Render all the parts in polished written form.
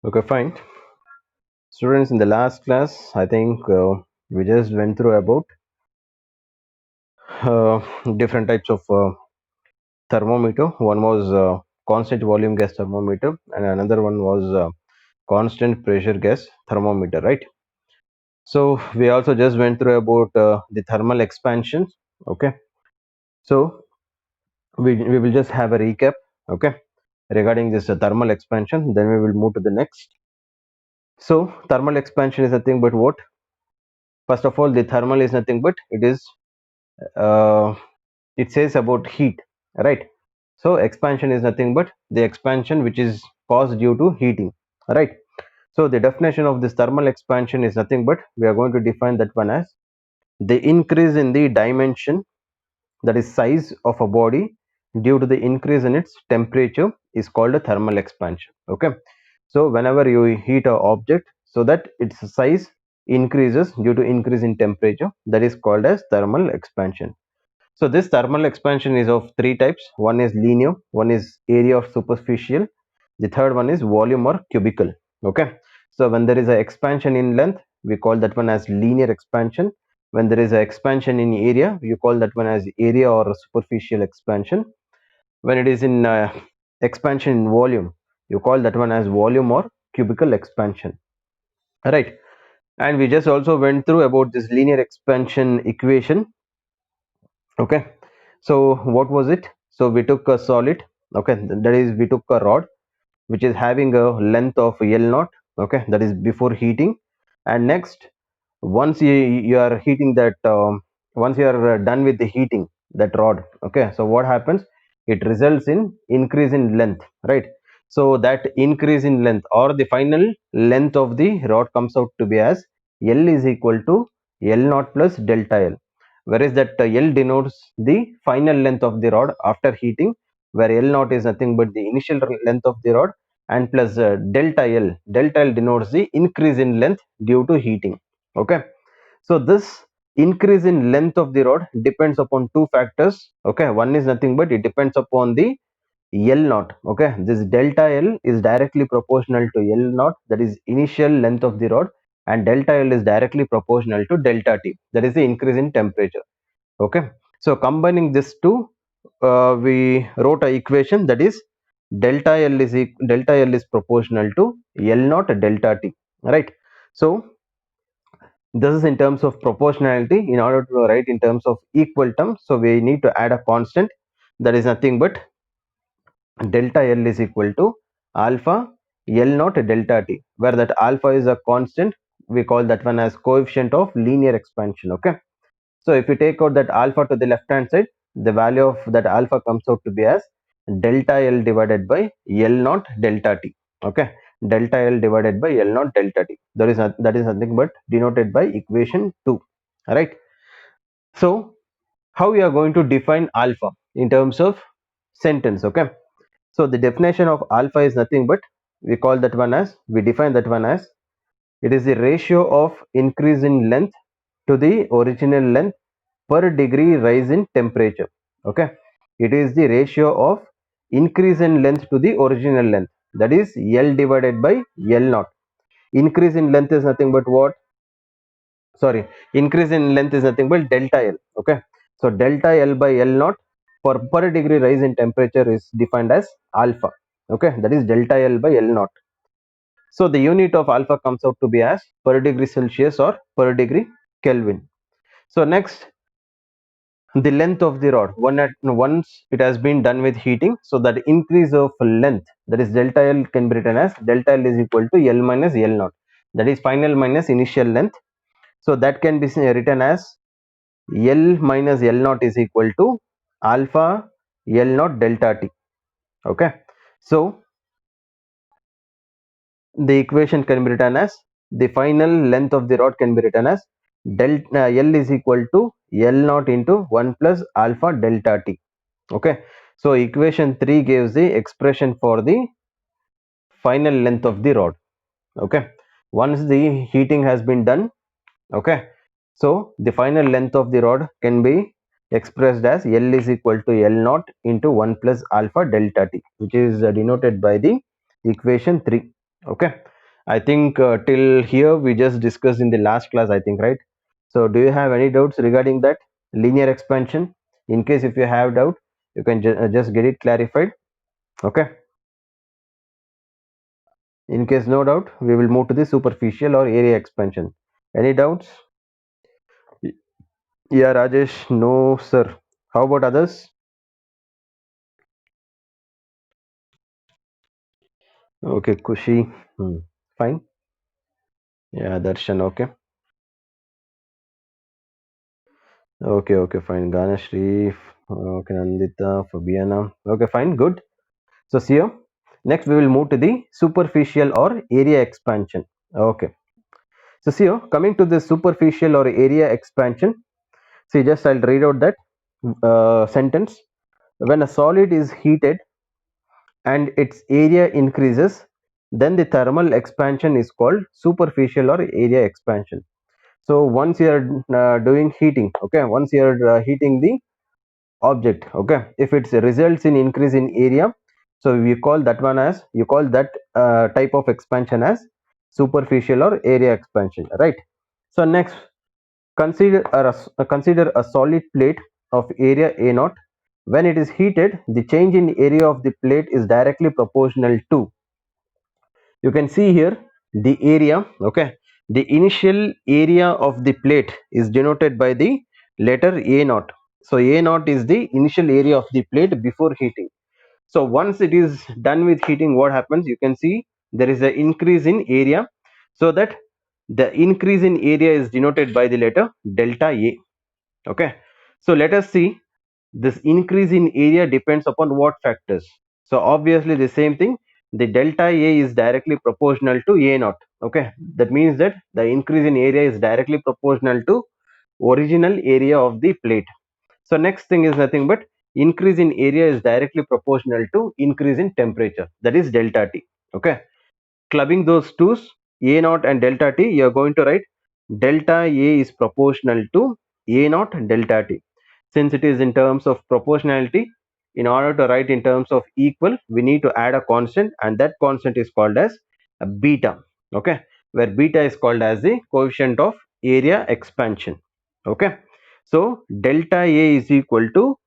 Okay, fine. Students, in the last class, I think we just went through about uh, different types of thermometer. One was constant volume gas thermometer, and another one was constant pressure gas thermometer, right? So we also just went through about the thermal expansion. Okay, so we will just have a recap. Okay, regarding this thermal expansion, then we will move to the next. So thermal expansion is nothing but what? First of all, the thermal is nothing but uh, it says about heat, right? So expansion is nothing but the expansion which is caused due to heating, right? So the definition of this thermal expansion is nothing but we are going to define that one as the increase in the dimension, that is size of a body, due to the increase in its temperature is called a thermal expansion. Okay, so whenever you heat a object so that its size increases due to increase in temperature, that is called as thermal expansion. So this thermal expansion is of three types. One is linear, one is area or superficial, the third one is volume or cubical. Okay, so when there is an expansion in length, we call that one as linear expansion. When there is an expansion in area, you call that one as area or superficial expansion. When it is in expansion in volume, you call that one as volume or cubical expansion, right? And we just also went through about this linear expansion equation. Okay, so what was it? So we took a solid. Okay, that is we took a rod which is having a length of L naught. Okay, that is before heating. And next, once you are heating that, once you are done with the heating that rod, okay, so what happens? It results in increase in length, right? So that increase in length or the final length of the rod comes out to be as L is equal to L naught plus delta L, whereas that L denotes the final length of the rod after heating, where L naught is nothing but the initial length of the rod, and plus delta L denotes the increase in length due to heating. Okay, so this increase in length of the rod depends upon two factors. Okay, one is nothing but it depends upon the L naught. Okay, this delta L is directly proportional to L naught, that is initial length of the rod, and delta L is directly proportional to delta T, that is the increase in temperature. Okay, so combining this two, we wrote a equation, that is delta L is proportional to L naught delta T, right? So this is in terms of proportionality. In order to write in terms of equal terms, so we need to add a constant, that is nothing but delta L is equal to alpha L naught delta T, where that alpha is a constant. We call that one as coefficient of linear expansion. Okay, so if you take out that alpha to the left hand side, the value of that alpha comes out to be as delta L divided by L naught delta T. Okay, delta L divided by L naught delta T. That is nothing but denoted by equation 2. Right. So how we are going to define alpha in terms of sentence? Okay. So the definition of alpha is nothing but we define that one as it is the ratio of increase in length to the original length per degree rise in temperature. Okay, it is the ratio of increase in length to the original length, that is L divided by L naught. Increase in length is nothing but what? Sorry, increase in length is nothing but delta L. Okay, so delta L by L naught for per degree rise in temperature is defined as alpha. Okay, that is delta L by L naught. So the unit of alpha comes out to be as per degree Celsius or per degree Kelvin. So next, the length of the rod, once it has been done with heating, so that increase of length, that is delta L, can be written as delta L is equal to L minus L naught, that is final minus initial length. So that can be written as L minus L naught is equal to alpha L naught delta T. Okay, so the equation can be written as the final length of the rod can be written as delta L is equal to L naught into 1 plus alpha delta T. Okay, so equation 3 gives the expression for the final length of the rod. Okay, once the heating has been done, okay, so the final length of the rod can be expressed as L is equal to L naught into 1 plus alpha delta T, which is denoted by the equation 3. Okay, I think till here we just discussed in the last class, I think, right? So do you have any doubts regarding that linear expansion? In case if you have doubt, you can just get it clarified. Okay. In case no doubt, we will move to the superficial or area expansion. Any doubts? Y- Yeah, Rajesh, no, sir. How about others? Okay, Kushi. Hmm. Fine. Yeah, Darshan. Okay. Okay, fine. Ganashri. Okay, Nandita, Fabiana. Okay, fine. Good. So, see you. Next, we will move to the superficial or area expansion. Okay. So, see you. Coming to the superficial or area expansion. See, just I'll read out that sentence. When a solid is heated and its area increases, then the thermal expansion is called superficial or area expansion. So once you are doing heating, okay, once you are heating the object, okay, if it results in increase in area, so we call that one as, you call that type of expansion as superficial or area expansion, right? So next, consider a solid plate of area a naught. When it is heated, the change in area of the plate is directly proportional to, you can see here, the area, okay, the initial area of the plate is denoted by the letter a naught. So a naught is the initial area of the plate before heating. So once it is done with heating, what happens, you can see there is an increase in area, so that the increase in area is denoted by the letter delta a. Okay, so let us see, this increase in area depends upon what factors. So obviously the same thing, the delta A is directly proportional to A naught. Okay, that means that the increase in area is directly proportional to original area of the plate. So next thing is nothing but increase in area is directly proportional to increase in temperature, that is delta T. Okay, clubbing those twos, A naught and delta T, you are going to write delta A is proportional to A naught delta T. Since it is in terms of proportionality, in order to write in terms of equal, we need to add a constant, and that constant is called as a beta. Okay, where beta is called as the coefficient of area expansion. Okay, so delta A is equal to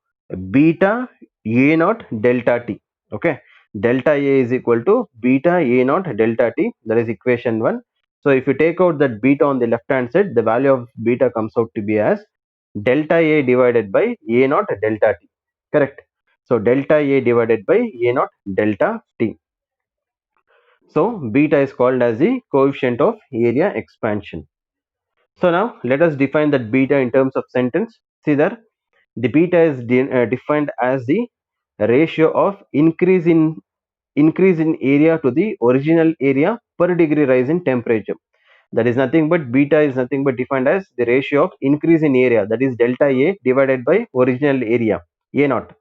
beta A naught delta T. Okay, delta A is equal to beta A naught delta T, that is equation 1. So if you take out that beta on the left hand side, the value of beta comes out to be as delta A divided by A naught delta T. Correct. So delta A divided by A naught delta T. So beta is called as the coefficient of area expansion. So now let us define that beta in terms of sentence. See there, the beta is defined as the ratio of increase in area to the original area per degree rise in temperature. That is nothing but, beta is nothing but defined as the ratio of increase in area, that is delta A divided by original area A naught,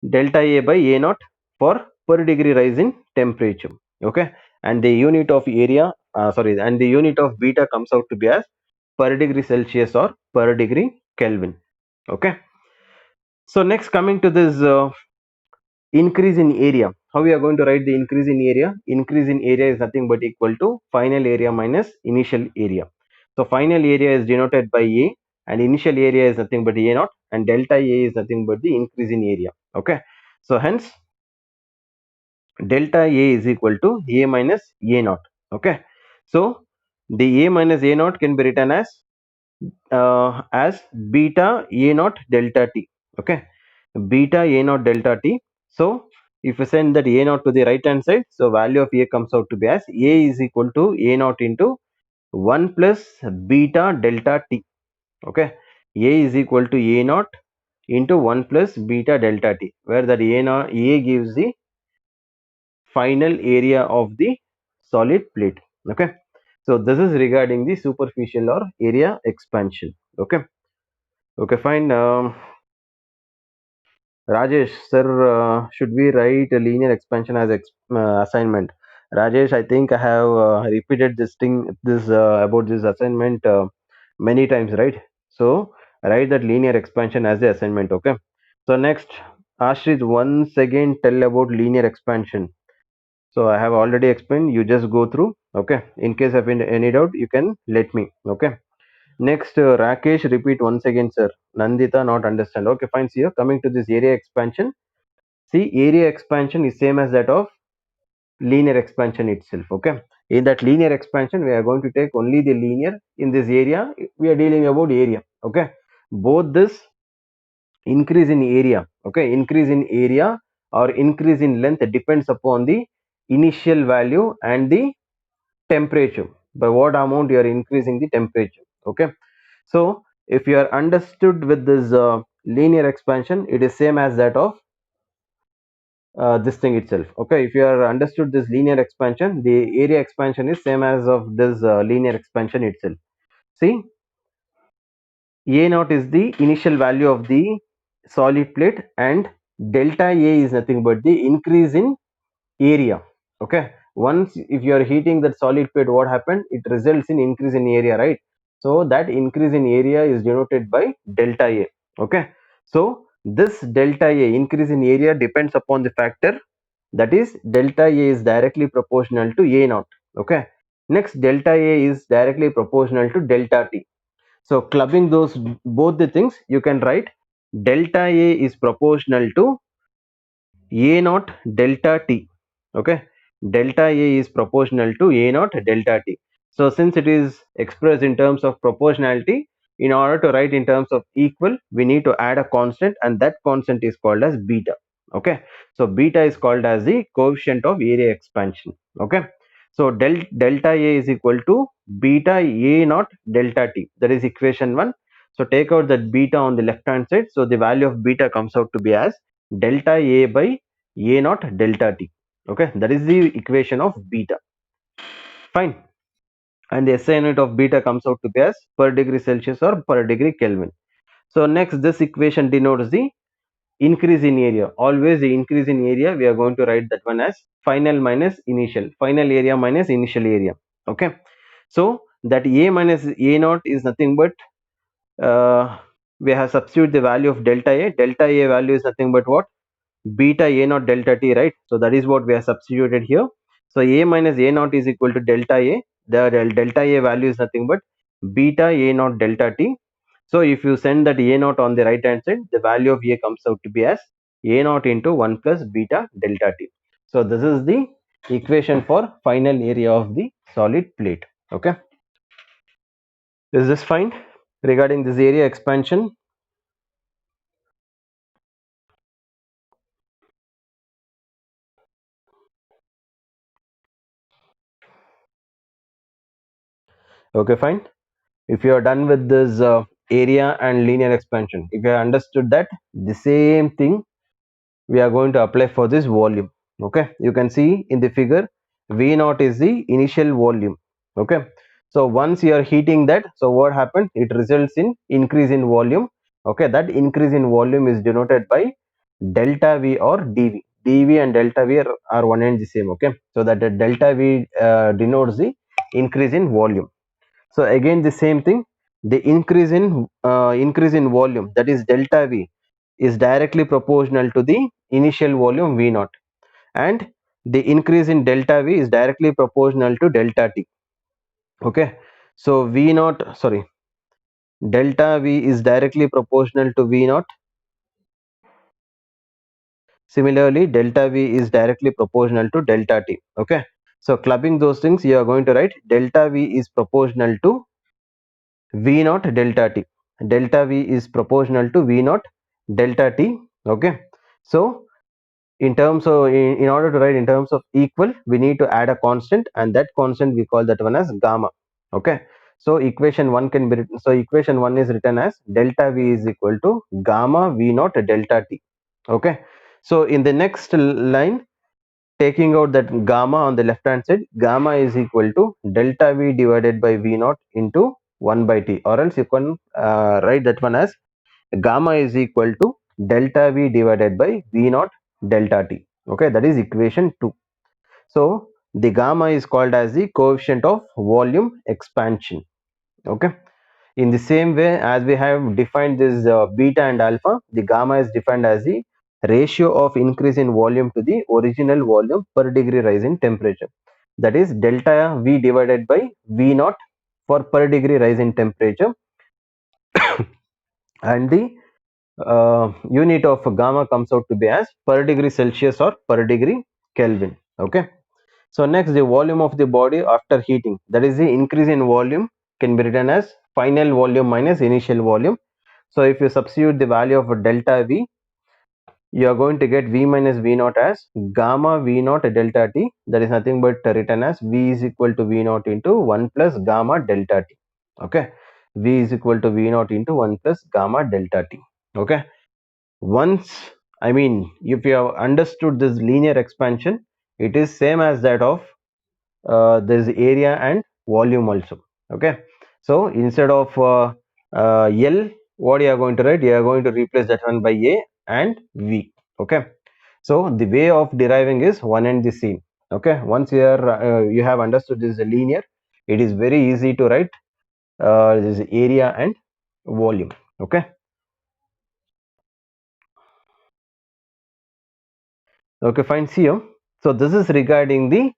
delta A by A naught for per degree rise in temperature. Okay, and the unit of area, and the unit of beta comes out to be as per degree Celsius or per degree Kelvin. Okay, so next, coming to this increase in area, how we are going to write the increase in area? Increase in area is nothing but equal to final area minus initial area. So final area is denoted by A, and initial area is nothing but A naught, and delta A is nothing but the increase in area. Okay, so hence delta A is equal to A minus A naught. Okay, so the A minus A naught can be written as beta A naught delta T. Okay, beta A naught delta T. So if you send that A naught to the right hand side, so value of A comes out to be as A is equal to A naught into 1 plus beta delta T. Okay, A is equal to A naught into 1 plus beta delta T, where that A gives the final area of the solid plate. Okay, so this is regarding the superficial or area expansion. Okay, okay, fine. Rajesh, sir, should we write a linear expansion as assignment? Rajesh, I think I have repeated this about this assignment many times, right? So write that linear expansion as the assignment. Okay. So next, Ashrit, once again tell about linear expansion. So I have already explained, you just go through. Okay, in case of any doubt you can let me. Okay, next, Rakesh, repeat once again, sir. Nandita, not understand. Okay, fine. See, here coming to this area expansion. See, area expansion is same as that of linear expansion itself. Okay, in that linear expansion we are going to take only the linear. In this area we are dealing about area. Okay, both this increase in area, okay, increase in area or increase in length depends upon the initial value and the temperature, by what amount you are increasing the temperature. Okay, so if you are understood with this linear expansion, it is same as that of this thing itself. Okay, if you are understood this linear expansion, the area expansion is same as of this linear expansion itself. See, a naught is the initial value of the solid plate, and delta a is nothing but the increase in area. Okay, once if you are heating that solid plate, what happened, it results in increase in area, right? So that increase in area is denoted by delta a. Okay, so this delta a increase in area depends upon the factor, that is delta a is directly proportional to a naught. Okay, next delta a is directly proportional to delta t. So clubbing those both the things, you can write delta a is proportional to a naught delta t. Okay, delta a is proportional to a naught delta t. So since it is expressed in terms of proportionality, in order to write in terms of equal, we need to add a constant, and that constant is called as beta. Okay, so beta is called as the coefficient of area expansion. Okay, so delta a is equal to beta a naught delta t, that is equation 1. So take out that beta on the left hand side, so the value of beta comes out to be as delta a by a naught delta t. Okay, that is the equation of beta. Fine, and the SI unit of beta comes out to be as per degree Celsius or per degree Kelvin. So next, this equation denotes the increase in area. Always the increase in area, we are going to write that one as final minus initial, final area minus initial area. Okay, so that a minus a naught is nothing but we have substitute the value of delta a. Delta a value is nothing but what, beta a naught delta t, right? So that is what we have substituted here. So a minus a naught is equal to delta a. The delta a value is nothing but beta a naught delta t. So if you send that a naught on the right hand side, the value of a comes out to be as a naught into 1 plus beta delta t. So this is the equation for final area of the solid plate. Okay, is this fine regarding this area expansion? Okay, fine. If you are done with this area and linear expansion, if you have understood that, the same thing we are going to apply for this volume. Okay, you can see in the figure, v naught is the initial volume. Okay, so once you are heating that, so what happened, it results in increase in volume. Okay, that increase in volume is denoted by delta v or dv. Dv and delta v are one and the same. Okay, so that the delta v denotes the increase in volume. So again the same thing, the increase in volume, that is delta v, is directly proportional to the initial volume v naught, and the increase in delta v is directly proportional to delta t. Okay, so v naught, sorry, delta v is directly proportional to v naught. Similarly, delta v is directly proportional to delta t. Okay, so clubbing those things, you are going to write delta v is proportional to v naught delta t. Delta v is proportional to v naught delta t. Okay, so in terms of, in order to write in terms of equal, we need to add a constant, and that constant we call that one as gamma. Okay, so equation 1 can be written, so equation 1 is written as delta v is equal to gamma v naught delta t. Okay, so in the next line, taking out that gamma on the left hand side, gamma is equal to delta v divided by v naught into 1 by t, or else you can write that one as gamma is equal to delta v divided by v naught delta t. Okay, that is equation 2. So the gamma is called as the coefficient of volume expansion. Okay, in the same way as we have defined this beta and alpha, the gamma is defined as the ratio of increase in volume to the original volume per degree rise in temperature. That is delta V divided by V naught for per degree rise in temperature, and the unit of gamma comes out to be as per degree Celsius or per degree Kelvin. Okay. So next, the volume of the body after heating, that is the increase in volume, can be written as final volume minus initial volume. So if you substitute the value of delta V, you are going to get V minus V naught as gamma V naught delta T. That is nothing but written as V is equal to V naught into 1 plus gamma delta T. Okay. V is equal to V naught into 1 plus gamma delta T. Okay. Once, I mean, if you have understood this linear expansion, it is same as that of this area and volume also. Okay. So instead of L, what you are going to write, you are going to replace that one by A and V. Okay. So the way of deriving is one and the same. Okay. Once you have understood this linear, it is very easy to write this area and volume. Okay. Okay, fine. See you. So this is regarding the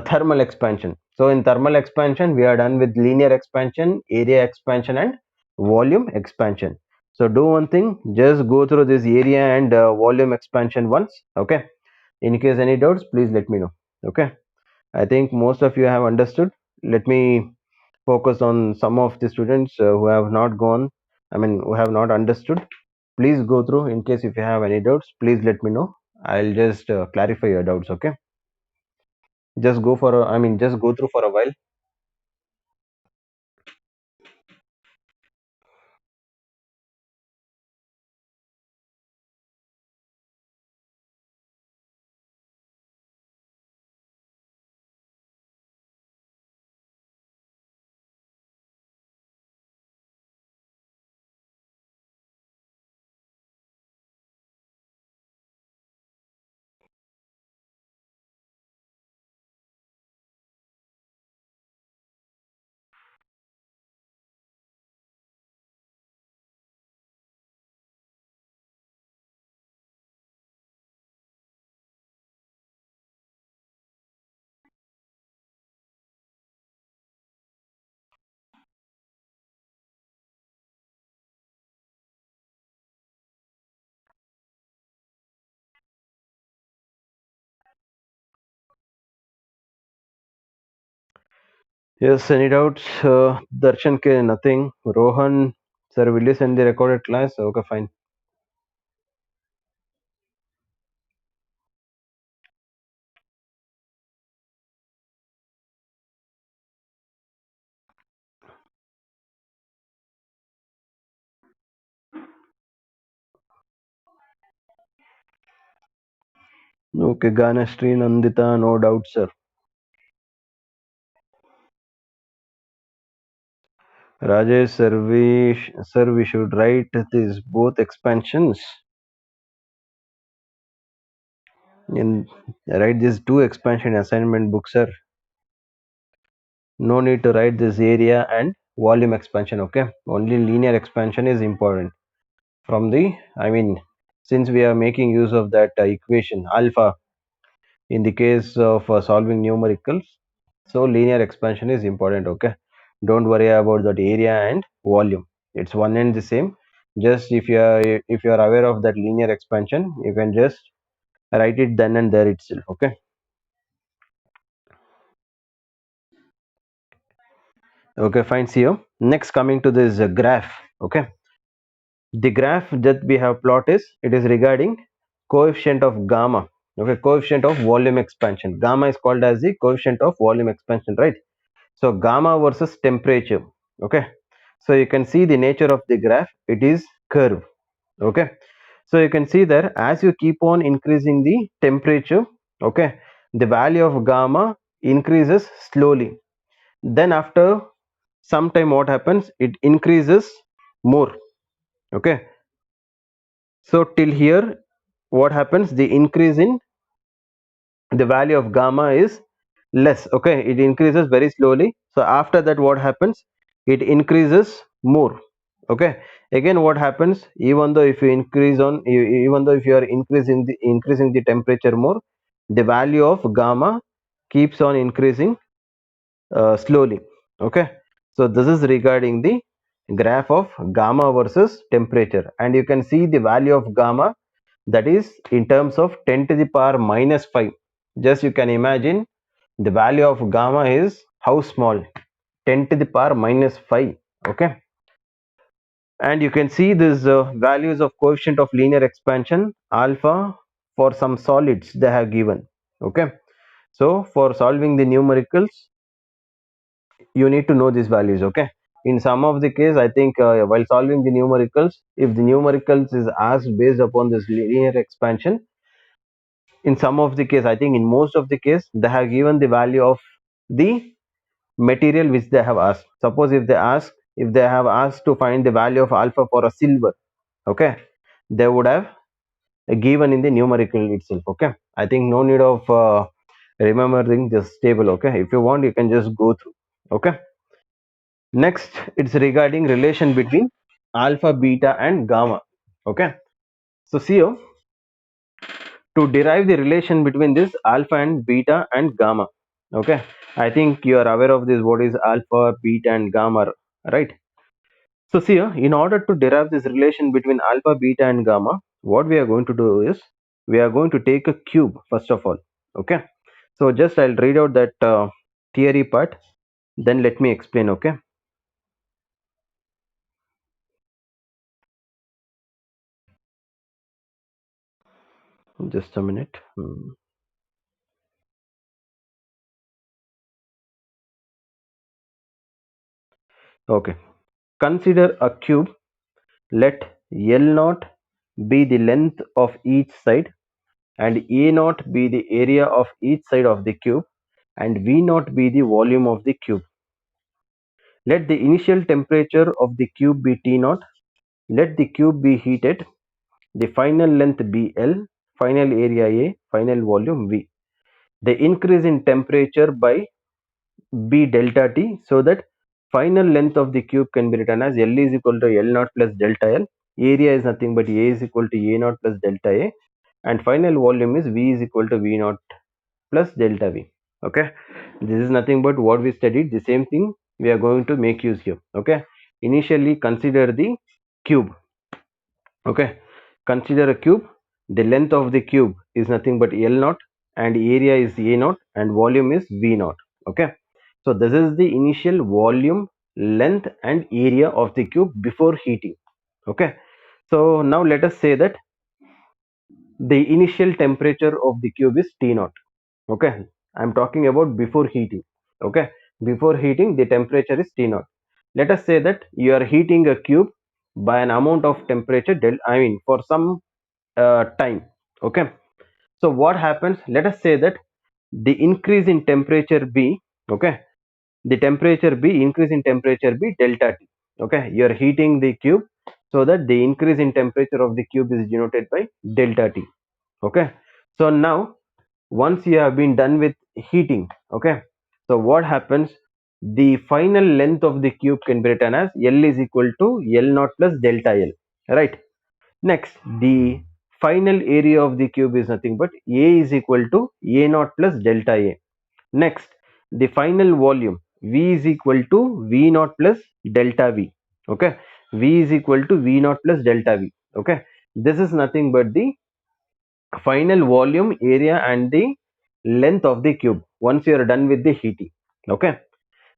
thermal expansion. So in thermal expansion, we are done with linear expansion, area expansion, and volume expansion. So do one thing, just go through this area and volume expansion once. Okay. In case any doubts, please let me know. Okay. I think most of you have understood. Let me focus on some of the students who have not gone, I mean, who have not understood. Please go through. In case if you have any doubts, please let me know. I'll just clarify your doubts. Okay. Just go for I mean, just go through for a while. Yes, any doubts? Darshan K, nothing. Rohan, sir, will you send the recorded class? Okay, fine. Okay, Ganashri, Nandita, no doubt, sir. Rajesh, sir, we should write these both expansions in write these two expansion assignment books, sir. No need to write this area and volume expansion. Okay, only linear expansion is important. From the, I mean, since we are making use of that equation alpha in the case of solving numericals, so linear expansion is important. Okay, don't worry about that area and volume, it's one and the same. Just if you are aware of that linear expansion, you can just write it then and there itself. Okay. Okay, fine. See you next. Coming to this graph. Okay, the graph that we have plot is, it is regarding coefficient of gamma. Okay, coefficient of volume expansion. Gamma is called as the coefficient of volume expansion, right? So gamma versus temperature. Okay, so you can see the nature of the graph, it is curve. Okay, so you can see there, as you keep on increasing the temperature, okay, the value of gamma increases slowly. Then after some time, what happens, it increases more. Okay, so till here, what happens, the increase in the value of gamma is less. Okay, it increases very slowly. So after that, what happens, it increases more. Okay, Again, what happens, even though if you increase on even though if you are increasing the temperature more, the value of gamma keeps on increasing slowly. Okay, so this is regarding the graph of gamma versus temperature, and you can see the value of gamma, that is in terms of 10 to the power minus 5. Just you can imagine the value of gamma is how small, 10 to the power minus 5. Okay, and you can see these values of coefficient of linear expansion alpha for some solids they have given. Okay, so for solving the numericals you need to know these values. Okay, in some of the case I think while solving the numericals, if the numericals is asked based upon this linear expansion, in some of the case, I think in most of the case they have given the value of the material which they have asked. Suppose if they have asked to find the value of alpha for a silver, okay, they would have given in the numerical itself. Okay, I think no need of remembering this table. Okay, if you want you can just go through. Okay, next it's regarding relation between alpha, beta and gamma. Okay, so see here, to derive the relation between this alpha and beta and gamma. Okay, I think you are aware of this, what is alpha, beta and gamma, right? So see here, in order to derive this relation between alpha, beta and gamma, what we are going to do is we are going to take a cube first of all. Okay, so just I'll read out that theory part, then let me explain. Okay, just a minute. Okay, consider a cube. Let L naught be the length of each side, and A naught be the area of each side of the cube, and V naught be the volume of the cube. Let the initial temperature of the cube be T naught. Let the cube be heated. The final length be L, final area A, final volume V. The increase in temperature by be delta T, so that final length of the cube can be written as L is equal to L naught plus delta L. Area is nothing but A is equal to A naught plus delta A, and final volume is V is equal to V naught plus delta V. Okay, this is nothing but what we studied, the same thing we are going to make use here. Okay, initially consider the cube. Okay, consider a cube. The length of the cube is nothing but L naught, and area is A naught, and volume is V naught. Okay, so this is the initial volume, length and area of the cube before heating. Okay, so now let us say that the initial temperature of the cube is T naught. Okay, I'm talking about before heating. Okay, before heating the temperature is T naught. Let us say that you are heating a cube by an amount of temperature del, I mean for some time. Okay, so what happens, let us say that the increase in temperature B. Okay, the temperature B, increase in temperature B delta T. Okay, you are heating the cube, so that the increase in temperature of the cube is denoted by delta T. Okay, so now once you have been done with heating, okay, so what happens, the final length of the cube can be written as L is equal to L naught plus delta L, right? Next, the final area of the cube is nothing but A is equal to A naught plus delta A. Next, the final volume V is equal to V naught plus delta V. Okay, V is equal to V naught plus delta V. Okay, this is nothing but the final volume, area and the length of the cube once you are done with the heating. Okay,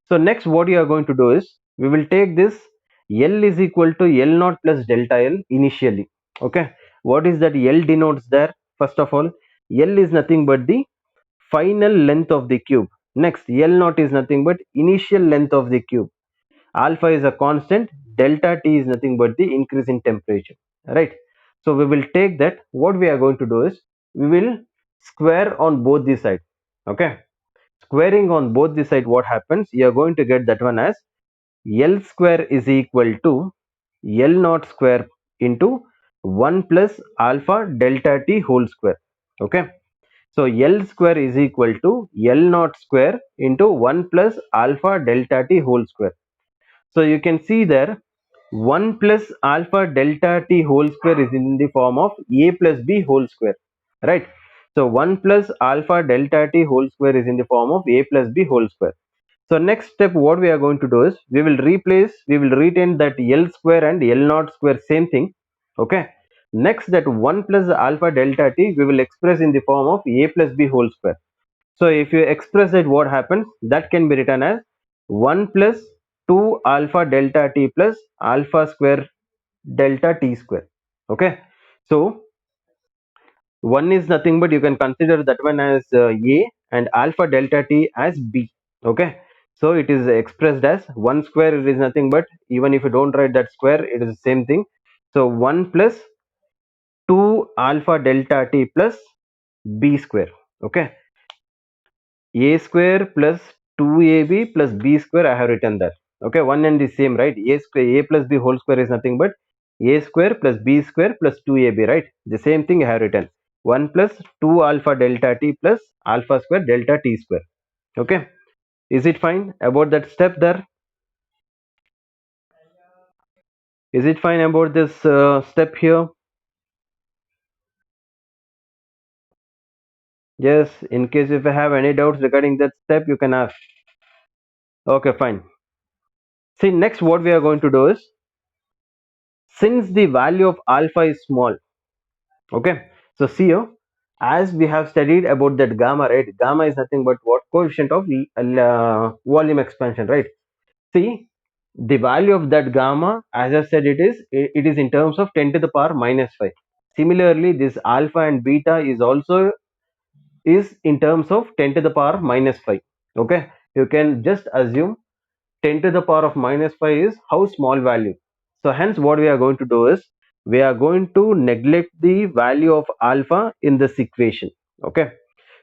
so next what you are going to do is we will take this L is equal to L naught plus delta L initially. Okay, what is that L denotes there? First of all, L is nothing but the final length of the cube. Next, L naught is nothing but initial length of the cube. Alpha is a constant, delta T is nothing but the increase in temperature, right? So we will take that, what we are going to do is we will square on both the sides. Okay, squaring on both the side, what happens, you are going to get that one as L square is equal to L naught square into 1 plus alpha delta T whole square. Okay, so L square is equal to L naught square into 1 plus alpha delta T whole square. So you can see there, 1 plus alpha delta t whole square is in the form of a plus b whole square, right? So 1 plus alpha delta t whole square is in the form of a plus b whole square. So next step what we are going to do is we will retain that L square and L naught square same thing. Okay. Next, that 1 plus alpha delta t we will express in the form of a plus b whole square. So if you express it, what happens? That can be written as 1 plus 2 alpha delta t plus alpha square delta t square. Okay. So 1 is nothing but you can consider that one as a and alpha delta t as b. Okay. So it is expressed as 1 square, it is nothing but, even if you don't write that square, it is the same thing. So 1 plus 2 alpha delta t plus b square. Okay. A square plus 2ab plus b square, I have written that. Okay, one and the same, right? A square, a plus b whole square is nothing but a square plus b square plus 2ab, right? The same thing I have written. 1 plus 2 alpha delta t plus alpha square delta t square. Okay, is it fine about that step there? Is it fine about this step here? Yes, in case if you have any doubts regarding that step, you can ask. Okay, fine. See, next what we are going to do is, since the value of alpha is small, okay, so see here, as we have studied about that gamma, right? Gamma is nothing but what? Coefficient of volume expansion, right? See, the value of that gamma, as I said, it is in terms of 10 to the power minus 5. Similarly, this alpha and beta is also is in terms of 10 to the power minus 5. Okay, you can just assume 10 to the power of minus 5 is how small value. So hence what we are going to do is we are going to neglect the value of alpha in this equation. Okay,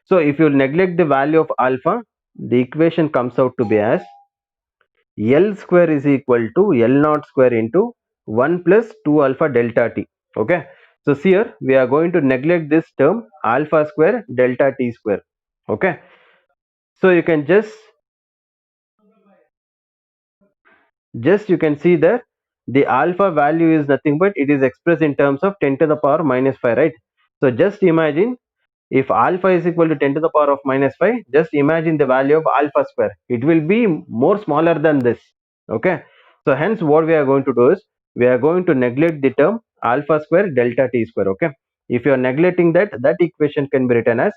so if you neglect the value of alpha, the equation comes out to be as L square is equal to L naught square into 1 plus 2 alpha delta t. Okay, so here we are going to neglect this term alpha square delta t square. Okay, so you can just you can see that the alpha value is nothing but it is expressed in terms of 10 to the power minus 5, right? So just imagine, if alpha is equal to 10 to the power of minus 5, just imagine the value of alpha square, it will be more smaller than this. Okay, so hence what we are going to do is we are going to neglect the term alpha square delta t square. Okay, if you are neglecting that, that equation can be written as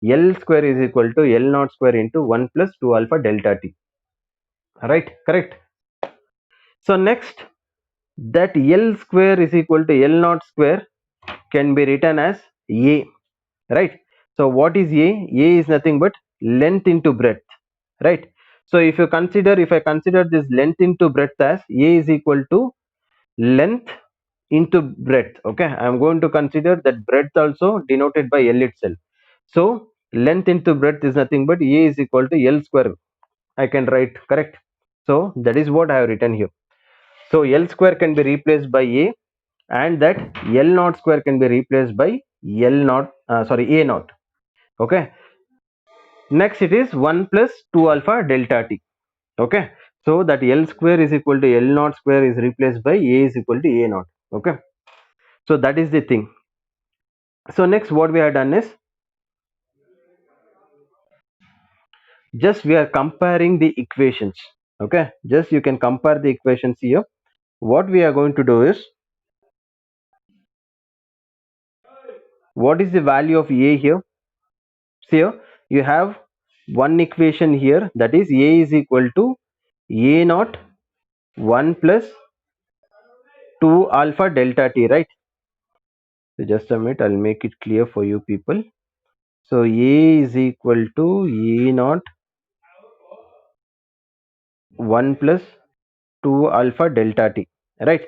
L square is equal to L naught square into 1 plus 2 alpha delta t, right? Correct. So next, that L square is equal to L naught square can be written as A, right? So what is A? A is nothing but length into breadth, right? So if you consider, if I consider this length into breadth as A is equal to length into breadth, okay, I am going to consider that breadth also denoted by L itself. So length into breadth is nothing but A is equal to L square, I can write, correct? So that is what I have written here. So L square can be replaced by A, and that L naught square can be replaced by L naught, A naught. Okay. Next it is 1 plus 2 alpha delta t. Okay. So that L square is equal to L naught square is replaced by A is equal to A naught. Okay. So that is the thing. So next what we have done is just we are comparing the equations. Okay. Just you can compare the equations here. What we are going to do is, what is the value of A here? So here you have one equation here, that is A is equal to A naught 1 plus 2 alpha delta t, right? So just a minute, I'll make it clear for you people. So A is equal to A naught 1 plus 2 alpha delta t, right?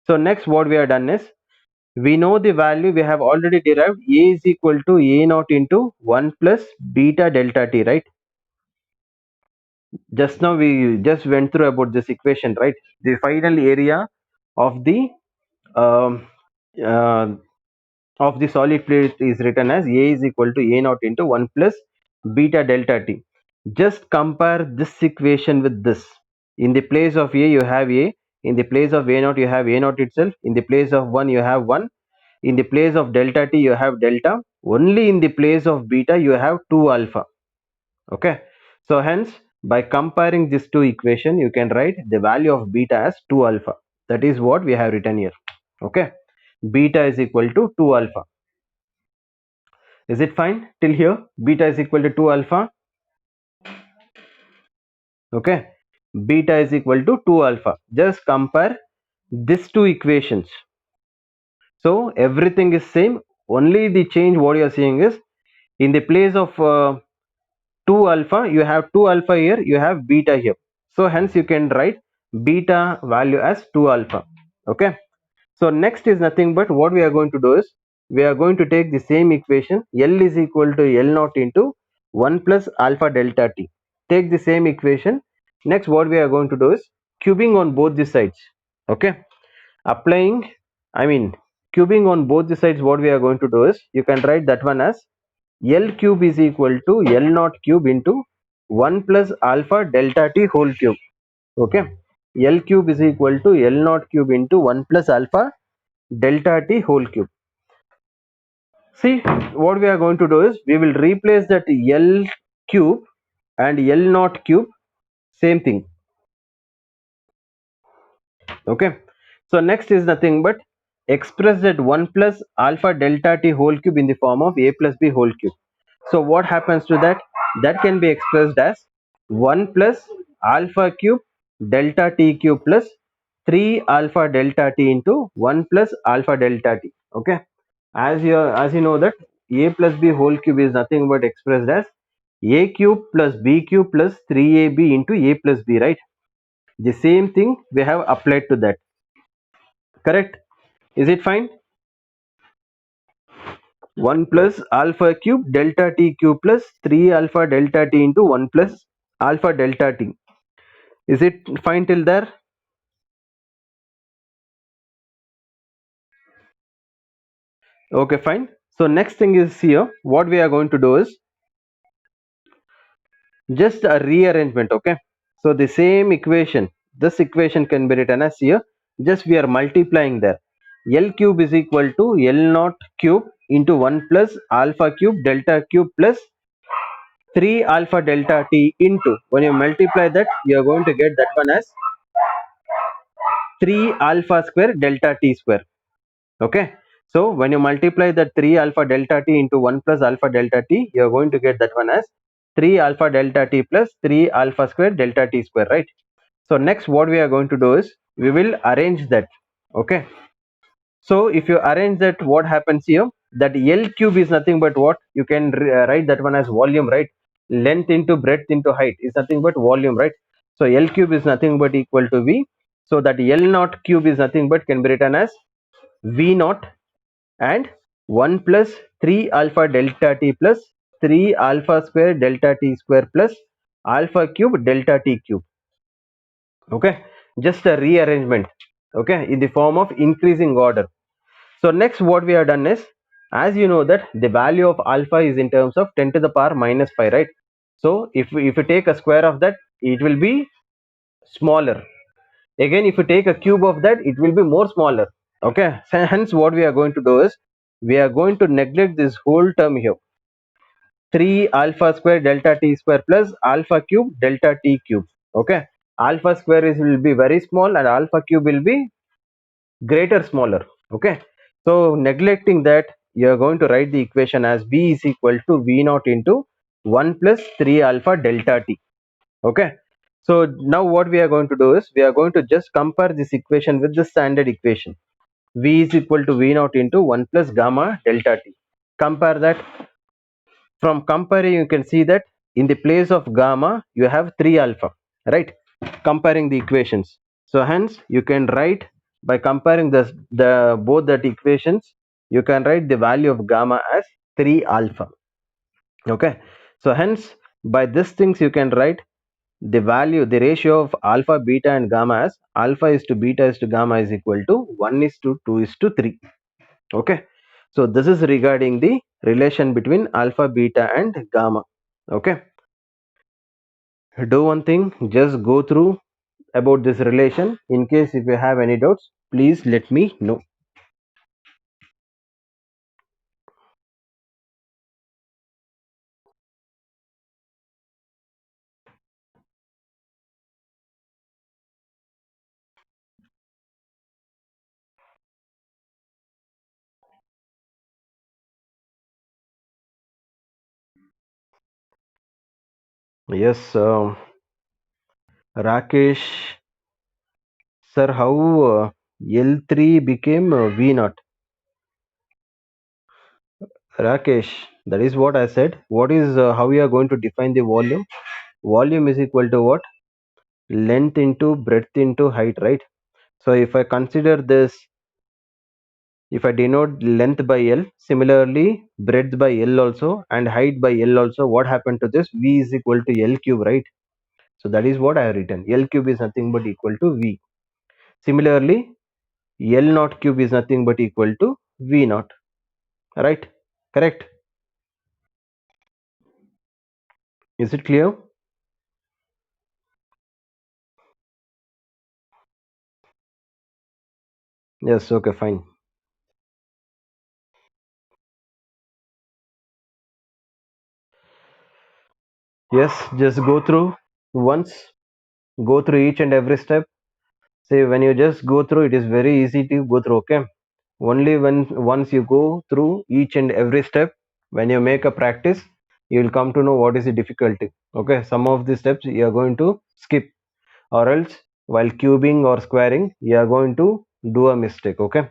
So next what we have done is, we know the value, we have already derived A is equal to A naught into 1 plus beta delta t, right? Just now we just went through about this equation, right? The final area of the um, uh, of the solid plate is written as A is equal to A naught into 1 plus beta delta t. Just compare this equation with this. In the place of A you have A, In the place of a naught you have a naught itself. In the place of 1 you have 1. In the place of delta t you have delta. Only in the place of beta you have 2 alpha. Okay, so hence by comparing these two equation you can write the value of beta as 2 alpha. That is what we have written here. Okay, beta is equal to 2 alpha. Is it fine till here? Beta is equal to 2 alpha. Okay, beta is equal to 2 alpha. Just compare these two equations. So everything is same, only the change what you are seeing is in the place of 2 alpha you have 2 alpha here, you have beta here. So hence you can write beta value as 2 alpha. Okay, so next is nothing but what we are going to do is we are going to take the same equation, L is equal to L naught into 1 plus alpha delta t. Take the same equation. Next what we are going to do is cubing on both the sides. Okay, applying, I mean cubing on both the sides, what we are going to do is you can write that one as L cube is equal to L naught cube into 1 plus alpha delta t whole cube. Okay, L cube is equal to L naught cube into 1 plus alpha delta t whole cube. See, what we are going to do is we will replace that L cube and L naught cube, same thing. Okay, so next is nothing but express that 1 plus alpha delta t whole cube in the form of a plus b whole cube. So what happens to that? That can be expressed as 1 plus alpha cube delta t cube plus 3 alpha delta t into 1 plus alpha delta t. Okay, as you know that a plus b whole cube is nothing but expressed as a cube plus b cube plus 3ab into a plus b, right? The same thing we have applied to that. Correct? Is it fine? 1 plus alpha cube delta t cube plus 3 alpha delta t into 1 plus alpha delta t. Is it fine till there? Okay, fine. So next thing is here, what we are going to do is just a rearrangement. Okay, so the same equation, this equation can be written as here, just we are multiplying there. L cube is equal to L naught cube into 1 plus alpha cube delta cube plus 3 alpha delta t into, when you multiply that you are going to get that one as 3 alpha square delta t square. Okay, so when you multiply that 3 alpha delta t into 1 plus alpha delta t, you are going to get that one as 3 alpha delta t plus 3 alpha square delta t square, right? So next what we are going to do is we will arrange that. Okay, so if you arrange that, what happens here, that L cube is nothing but what you can write that one as volume, right? Length into breadth into height is nothing but volume, right? So L cube is nothing but equal to V. So that L naught cube is nothing but can be written as V naught and 1 plus 3 alpha delta t plus 3 alpha square delta t square plus alpha cube delta t cube. Okay, just a rearrangement. Okay, in the form of increasing order. So next what we have done is, as you know that the value of alpha is in terms of 10 to the power minus 5, right? So if you take a square of that, it will be smaller. Again, if you take a cube of that, it will be more smaller. Okay, so hence what we are going to do is we are going to neglect this whole term here, 3 alpha square delta t square plus alpha cube delta t cube. Okay, alpha square is will be very small and alpha cube will be greater smaller. Okay, so neglecting that, you are going to write the equation as v is equal to v naught into 1 plus 3 alpha delta t. Okay, so now what we are going to do is we are going to just compare this equation with the standard equation, v is equal to v naught into 1 plus gamma delta t. Compare that. From comparing you can see that in the place of gamma you have 3 alpha, right? Comparing the equations, so hence you can write, by comparing the both that equations, you can write the value of gamma as 3 alpha. Okay, so hence by these things you can write the value, the ratio of alpha beta and gamma as alpha is to beta is to gamma is equal to 1 is to 2 is to 3. Okay, so this is regarding the relation between alpha beta and gamma. Okay, do one thing, just go through about this relation. In case if you have any doubts, please let me know. Yes, Rakesh, sir, how L3 became V naught? Rakesh, that is what I said. What is how we are going to define the volume? Volume is equal to what? Length into breadth into height, right? So if I consider this, if I denote length by L, similarly breadth by L also and height by L also, what happened to this? V is equal to L cube, right? So that is what I have written. L cube is nothing but equal to V. Similarly, L naught cube is nothing but equal to V naught, right? Correct? Is it clear? Yes, okay, fine. Yes, just go through once, go through each and every step. See, when you just go through, it is very easy to go through, okay? Only when once you go through each and every step, when you make a practice, you will come to know what is the difficulty. Okay, some of the steps you are going to skip, or else while cubing or squaring, you are going to do a mistake. Okay,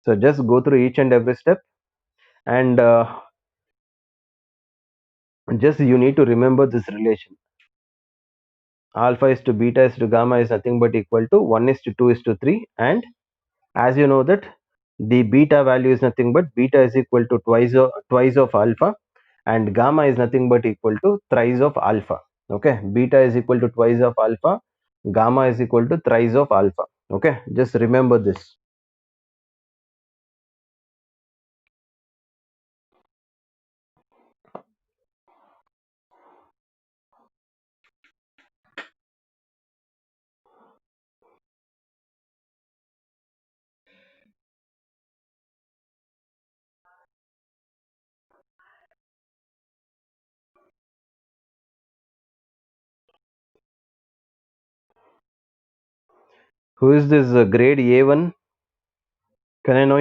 so just go through each and every step, and just you need to remember this relation. Alpha is to beta is to gamma is nothing but equal to 1 is to 2 is to 3, and as you know that the beta value is nothing but beta is equal to twice of alpha, and gamma is nothing but equal to thrice of alpha. Okay, beta is equal to twice of alpha, gamma is equal to thrice of alpha. Okay, just remember this. Who is this grade A1? Can I know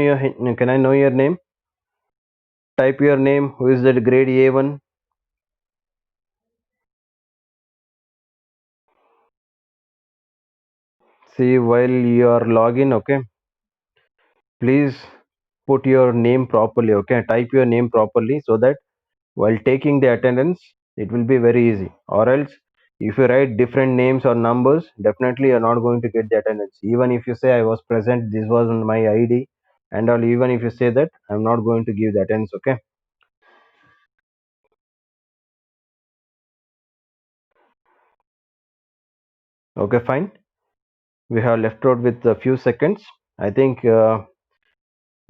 your name? Type your name. Who is that grade A1? See, while you are login, okay, please put your name properly. Okay, type your name properly so that while taking the attendance, it will be very easy. Or else, if you write different names or numbers, definitely you're not going to get the attendance. Even if you say I was present, this was on my ID, and all, even if you say that, I'm not going to give the attendance. Okay, okay, fine. We have left out with a few seconds. I think you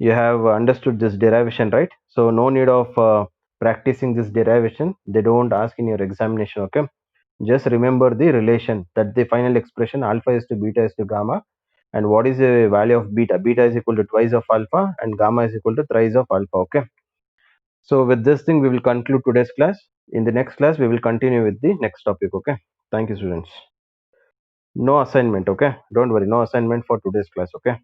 have understood this derivation, right? So no need of practicing this derivation. They don't ask in your examination. Okay, just remember the relation, that the final expression alpha is to beta is to gamma, and what is the value of beta? Beta is equal to twice of alpha and gamma is equal to thrice of alpha. Okay, so with this thing we will conclude today's class. In the next class we will continue with the next topic. Okay, thank you, students. No assignment. Okay, don't worry, no assignment for today's class. Okay.